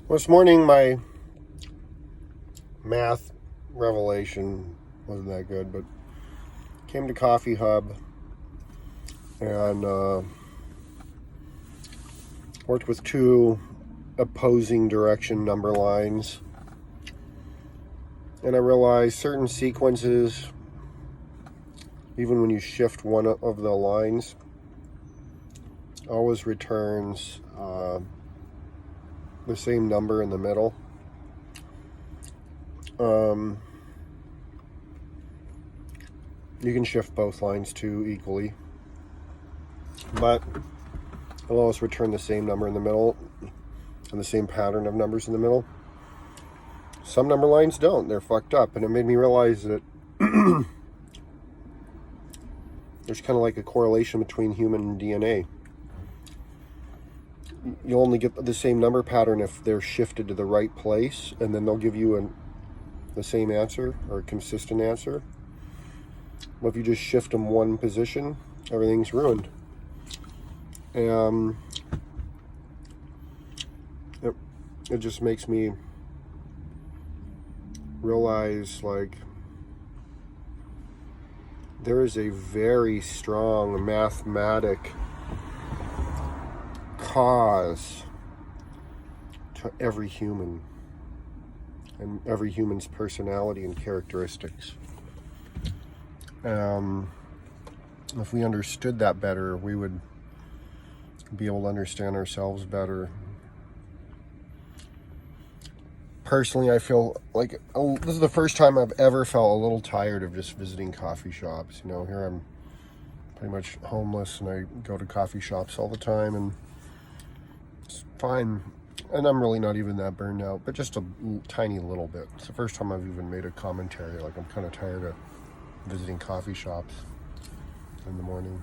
This morning, my math revelation wasn't that good, but came to Coffee Hub and worked with two opposing direction number lines. And I realized certain sequences, even when you shift one of the lines, always returns the same number in the middle. You can shift both lines too equally, but it'll always return the same number in the middle and the same pattern of numbers in the middle. Some number lines don't. They're fucked up. And it made me realize that there's kind of like a correlation between human DNA. You'll only get the same number pattern if they're shifted to the right place, and then they'll give you the same answer or a consistent answer. But if you just shift them one position, everything's ruined. It just makes me realize, like, there is a very strong mathematic cause to every human and every human's personality and characteristics. If we understood that better, we would be able to understand ourselves better. Personally, I feel like this is the first time I've ever felt a little tired of just visiting coffee shops. You know, here I'm pretty much homeless and I go to coffee shops all the time, and it's fine. And I'm really not even that burned out, but just a tiny little bit. It's the first time I've even made a commentary. Like, I'm kind of tired of visiting coffee shops in the morning.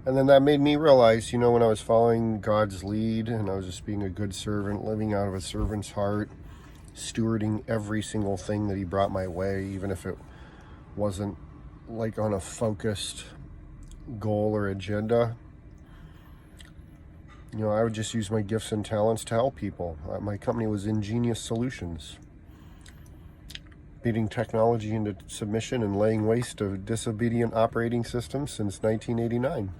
And then that made me realize, when I was following God's lead and I was just being a good servant, living out of a servant's heart, stewarding every single thing that he brought my way, even if it wasn't like on a focused goal or agenda. I would just use my gifts and talents to help people. My company was Ingenious Solutions, beating technology into submission and laying waste to disobedient operating systems since 1989.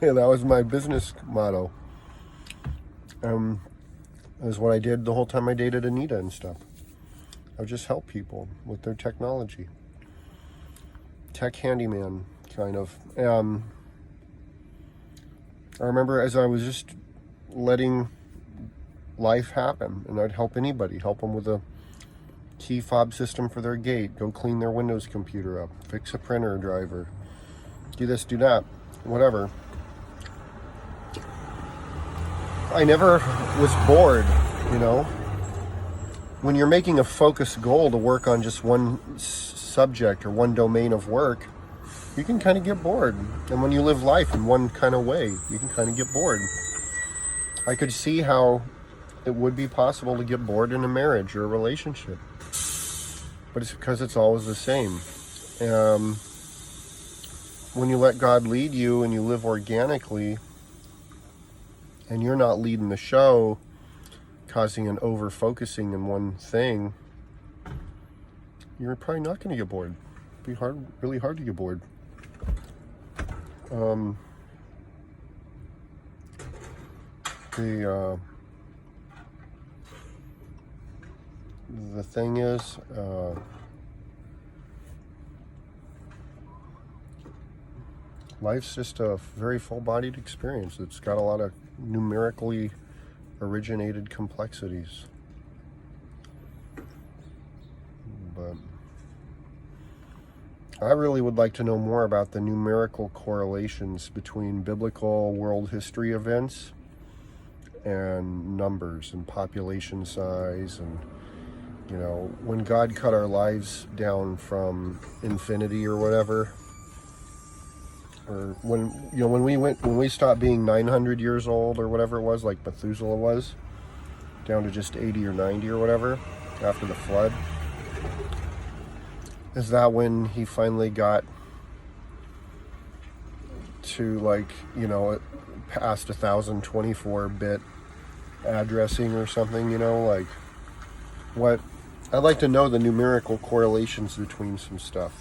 That was my business motto. It was what I did the whole time I dated Anita and stuff. I would just help people with their technology. Tech handyman, kind of. I remember as I was just letting life happen, and I'd help anybody, help them with a key fob system for their gate, go clean their Windows computer up, fix a printer driver, do this, do that, whatever. I never was bored, When you're making a focused goal to work on just one subject or one domain of work, you can kind of get bored. And when you live life in one kind of way, you can kind of get bored. I could see how it would be possible to get bored in a marriage or a relationship. But it's because it's always the same. When you let God lead you and you live organically, and you're not leading the show, causing an over-focusing in one thing, you're probably not going to get bored. It'd be really hard to get bored. The thing is, life's just a very full-bodied experience. It's got a lot of numerically originated complexities. But I really would like to know more about the numerical correlations between biblical world history events and numbers and population size, and when God cut our lives down from infinity or whatever, or when we stopped being 900 years old or whatever it was, like Methuselah was, down to just 80 or 90 or whatever after the flood, is that when he finally got to past 1024-bit addressing or something, you know, like what I'd like to know the numerical correlations between some stuff.